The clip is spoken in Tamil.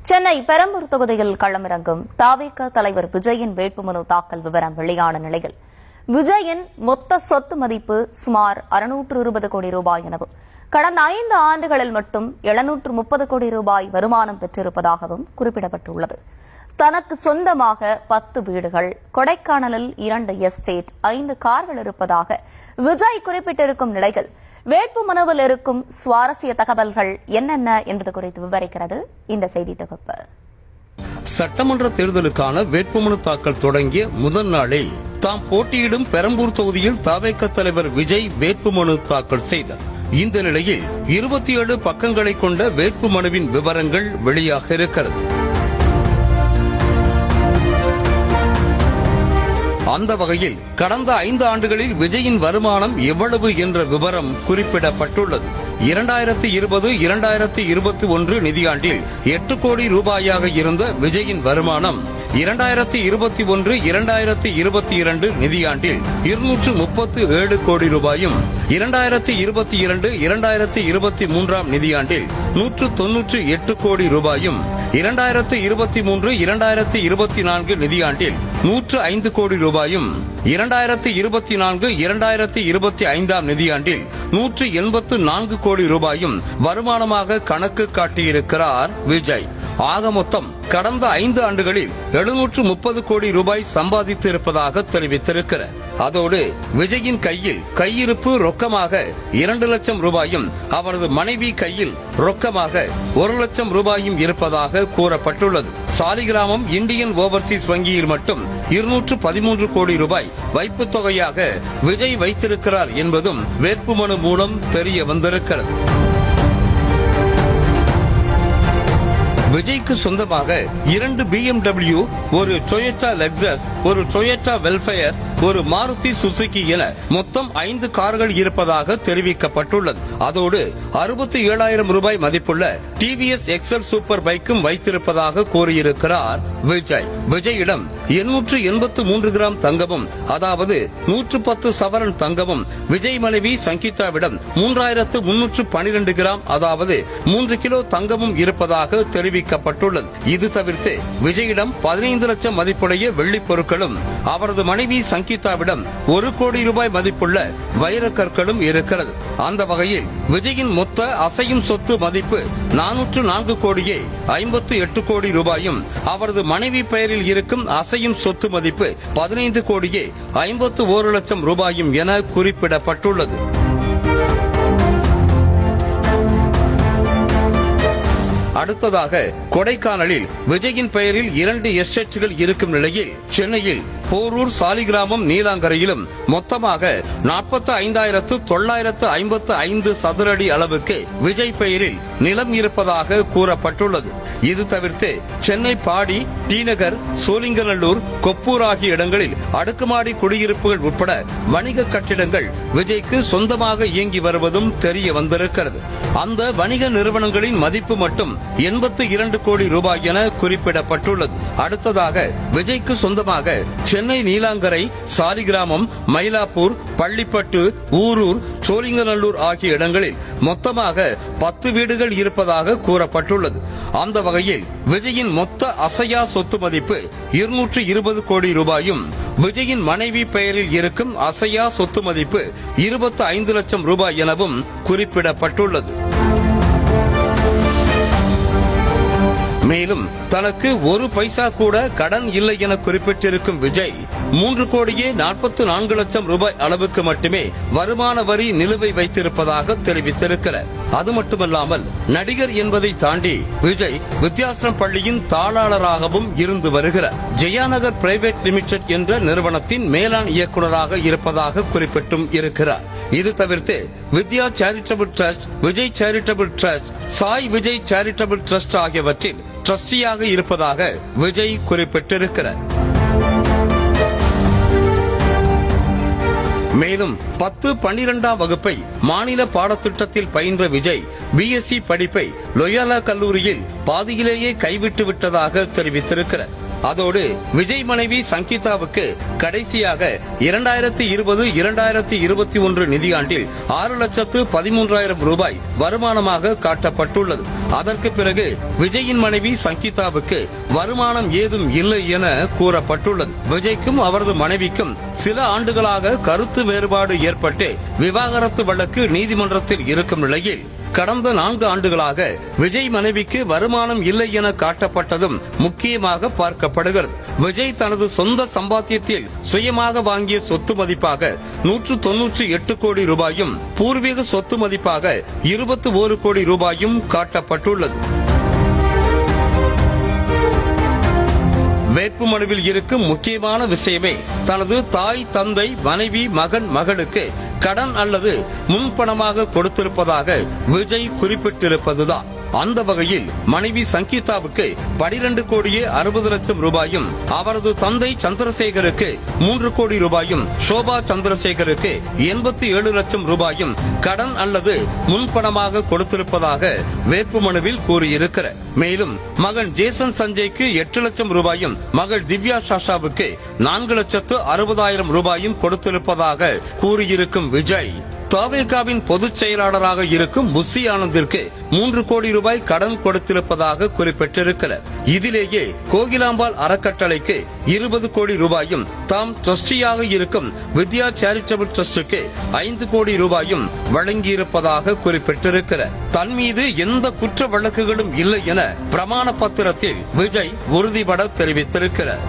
சென்னை பெரம்பூர் தொகுதியில் களமிறங்கும் தவிக தலைவர் விஜயின் வேட்புமனு தாக்கல் விவரம் வெளியான நிலையில் விஜயின் மொத்த சொத்து மதிப்பு சுமார் 620 கோடி ரூபாய் எனவும் கடந்த 5 ஆண்டுகளில் மட்டும் 730 கோடி ரூபாய் வருமானம் பெற்றிருப்பதாகவும் குறிப்பிடப்பட்டுள்ளது. தனக்கு சொந்தமாக 10 வீடுகள், கொடைக்கானலில் 2 எஸ்டேட், 5 கார்கள் இருப்பதாக விஜய் குறிப்பிட்டிருக்கும் நிலையில் வேட்புமனுவில் இருக்கும் சுவாரஸ்ய தகவல்கள் என்னென்ன என்பது குறித்து விவரிக்கிறது இந்த செய்தி தொகுப்பு. சட்டமன்ற தேர்தலுக்கான வேட்புமனு தாக்கல் தொடங்கிய முதல் நாளே தாம் போட்டியிடும் பெரம்பூர் தொகுதியில் தவிக தலைவர் விஜய் வேட்புமனு தாக்கல் செய்தார். இந்த நிலையில் 27 பக்கங்களை கொண்ட வேட்புமனுவின் விவரங்கள் வெளியாக இருக்கிறது. அந்த வகையில் கடந்த 5 ஆண்டுகளில் விஜயின் வருமானம் எவ்வளவு என்ற விவரம் குறிப்பிடப்பட்டுள்ளது. 2020-2021 நிதியாண்டில் 8 கோடி ரூபாயாக இருந்த விஜயின் வருமானம் 2021-2022 நிதியாண்டில் 237 கோடி ரூபாயும், 2022-2023 நிதியாண்டில் 198 கோடி ரூபாயும், 2023-2024 நிதியாண்டில் 105 கோடி ரூபாயும், 2024-2025 நிதியாண்டில் 184 கோடி ரூபாயும் வருமானமாக கணக்கு காட்டியிருக்கிறார் விஜய். ஆக மொத்தம் கடந்த 5 ஆண்டுகளில் 730 கோடி ரூபாய் சம்பாதித்து இருப்பதாக தெரிவித்திருக்கிறார். அதோடு விஜயின் கையில் கையிருப்பு ரொக்கமாக 2 லட்சம் ரூபாயும், அவரது மனைவி கையில் ரொக்கமாக 1 லட்சம் ரூபாயும் இருப்பதாக கூறப்பட்டுள்ளது. சாலிகிராமம் இந்தியன் ஓவர்சீஸ் வங்கியில் மட்டும் 213 கோடி ரூபாய் வைப்பு தொகையாக விஜய் வைத்திருக்கிறார் என்பதும் வேட்புமனு மூலம் தெரிய வந்திருக்கிறது. விஜய்க்கு சொந்தமாக 2 BMW, ஒரு டொயோட்டா லெக்ஸஸ், ஒரு டொயோட்டா வெல்ஃபேர், ஒரு மாருதி சுசுகி என மொத்தம் 5 கார்கள் இருப்பதாக தெரிவிக்கப்பட்டுள்ளது. அதோடு 67,000 ரூபாய் மதிப்புள்ள டிவிஎஸ் எக்ஸல் சூப்பர் பைக்கும் வைத்திருப்பதாக கூறியிருக்கிறார் விஜய். விஜயிடம் 883 கிராம் தங்கமும், அதாவது 110 சவரன் தங்கமும், விஜய் மனைவி சங்கீதாவிடம் 3312 கிராம், அதாவது 3 கிலோ தங்கமும் இருப்பதாக தெரிவிக்கப்பட்டுள்ளது. இது தவிர்த்து விஜயிடம் 15 லட்சம் மதிப்புடைய வெள்ளிப் பொருட்களும், அவரது மனைவி சங்கீதாவிடம் 1 கோடி ரூபாய் மதிப்புள்ள வைரக்கற்களும் இருக்கிறது. அந்த வகையில் விஜயின் மொத்த அசையும் சொத்து மதிப்பு 404 கோடியே 58 கோடி ரூபாயும், அவரது மனைவி பெயரில் இருக்கும் அசையும் சொத்து மதிப்பு 15 கோடியே 51 லட்சம் ரூபாயும் என குறிப்பிடப்பட்டுள்ளது. அடுத்ததாக கொடைக்கானலில் விஜயின் பெயரில் 2 எஸ்டேட்டுகள் இருக்கும் நிலையில் சென்னையில் போரூர், சாலிகிராமம், நீலாங்கரையிலும் மொத்தமாக 45,955 சதுர அடி அளவுக்கு விஜய் பெயரில் நிலம் இருப்பதாக கூறப்பட்டுள்ளது. இது தவிர்த்து சென்னை பாடி, டிநகர், சோழிங்கநல்லூர், கொப்பூர் ஆகிய இடங்களில் அடுக்குமாடி குடியிருப்புகள் உட்பட வணிக கட்டிடங்கள் விஜய்க்கு சொந்தமாக இயங்கி வருவதும் தெரிய வந்திருக்கிறது. அந்த வணிக நிறுவனங்களின் மதிப்பு மட்டும் 82 கோடி ரூபாய் என குறிப்பிடப்பட்டுள்ளது. அடுத்ததாக விஜய்க்கு சொந்தமாக சென்னை நீலாங்கரை, சாலிகிராமம், மயிலாப்பூர், பள்ளிப்பட்டு, ஊரூர், சோழிங்கநல்லூர் ஆகிய இடங்களில் மொத்தமாக 10 வீடுகள் இருப்பதாக கூறப்பட்டுள்ளது. அந்த வகையில் விஜயின் மொத்த அசையா சொத்து மதிப்பு 220 கோடி ரூபாயும், விஜயின் மனைவி பெயரில் இருக்கும் அசையா சொத்து மதிப்பு 25 லட்சம் ரூபாய் எனவும் குறிப்பிடப்பட்டுள்ளது. மேலும் தனக்கு 1 பைசா கூட கடன் இல்லை என குறிப்பிட்டிருக்கும் விஜய் 3 கோடியே 44 லட்சம் ரூபாய் அளவுக்கு மட்டுமே வருமான வரி நிலுவை வைத்திருப்பதாக தெரிவித்திருக்கிறார். அது மட்டுமல்லாமல் நடிகர் என்பதை தாண்டி விஜய் வித்யாசிரம் பள்ளியின் தாளாளராகவும் இருந்து வருகிறார். ஜெயாநகர் பிரைவேட் லிமிடெட் என்ற நிறுவனத்தின் மேலாண் இயக்குநராக இருப்பதாக குறிப்பிட்டும் இருக்கிறார். இது தவிர்த்து Vidya charitable trust, Vijay charitable trust, Sai Vijay charitable trust ஆகியவற்றில் டிரஸ்டியாக இருப்பதாக விஜய் குறிப்பிட்டிருக்கிறார். மேலும் 10-12ஆம் வகுப்பை மாநில பாடத்திட்டத்தில் பயின்ற விஜய் பிஎஸ்சி படிப்பை லொயோலா கல்லூரியில் பாதியிலேயே கைவிட்டு விட்டதாக தெரிவித்திருக்கிறார். அதோடு விஜய் மனைவி சங்கீதாவுக்கு கடைசியாக 2020-2021 நிதியாண்டில் 6,13,000 ரூபாய் வருமானமாக காட்டப்பட்டுள்ளது. அதற்கு பிறகு விஜயின் மனைவி சங்கீதாவுக்கு வருமானம் ஏதும் இல்லை என கூறப்பட்டுள்ளது. விஜய்க்கும் அவரது மனைவிக்கும் சில ஆண்டுகளாக கருத்து வேறுபாடு ஏற்பட்டு விவாகரத்து வழக்கு நீதிமன்றத்தில் இருக்கும் நிலையில் கடந்த 4 ஆண்டுகளாக விஜய் மனைவிக்கு வருமானம் இல்லை என காட்டப்பட்டதும் முக்கியமாக பார்க்கப்படுகிறது. விஜய் தனது சொந்த சம்பாத்தியத்தில் சுயமாக வாங்கிய சொத்து மதிப்பாக 198 கோடி ரூபாயும் பூர்வீக சொத்து மதிப்பாக 21 கோடி ரூபாயும் காட்டப்பட்டுள்ளது. வேட்புமனுவில் இருக்கும் முக்கியமான விஷயமே தனது தாய், தந்தை, மனைவி, மகன், மகளுக்கு கடன் அல்லது முன்பணமாக கொடுத்திருப்பதாக விஜய் குறிப்பிட்டிருப்பதுதான். அந்த வகையில் மனைவி சங்கீதாவுக்கு 12 கோடியே 60 லட்சம் ரூபாயும், அவரது தந்தை சந்திரசேகருக்கு 3 கோடி ரூபாயும், சோபா சந்திரசேகருக்கு 87 லட்சம் ரூபாயும் கடன் அல்லது முன்பணமாக கொடுத்திருப்பதாக வேட்புமனுவில் கூறியிருக்கிறார். மேலும் மகன் ஜேசன் சஞ்சய்க்கு 8 லட்சம் ரூபாயும், மகள் திவ்யா சாஷாவுக்கு 4,60,000 ரூபாயும் கொடுத்திருப்பதாக கூறியிருக்கும் விஜய், தவேகாவின் பொதுச் செயலாளராக இருக்கும் புஸ்ஸி ஆனந்திற்கு 3 கோடி ரூபாய் கடன் கொடுத்திருப்பதாக குறிப்பிட்டிருக்கிறார். இதிலேயே கோகிலாம்பாள் அறக்கட்டளைக்கு 20 கோடி ரூபாயும், தாம் ட்ரஸ்டியாக இருக்கும் வித்யா சேரிட்டபிள் ட்ரஸ்டுக்கு 5 கோடி ரூபாயும் வழங்கியிருப்பதாக குறிப்பிட்டிருக்கிறார். தன் மீது எந்த குற்ற வழக்குகளும் இல்லை என பிரமாண பத்திரத்தில் விஜய் உறுதிபட தெரிவித்திருக்கிறார்.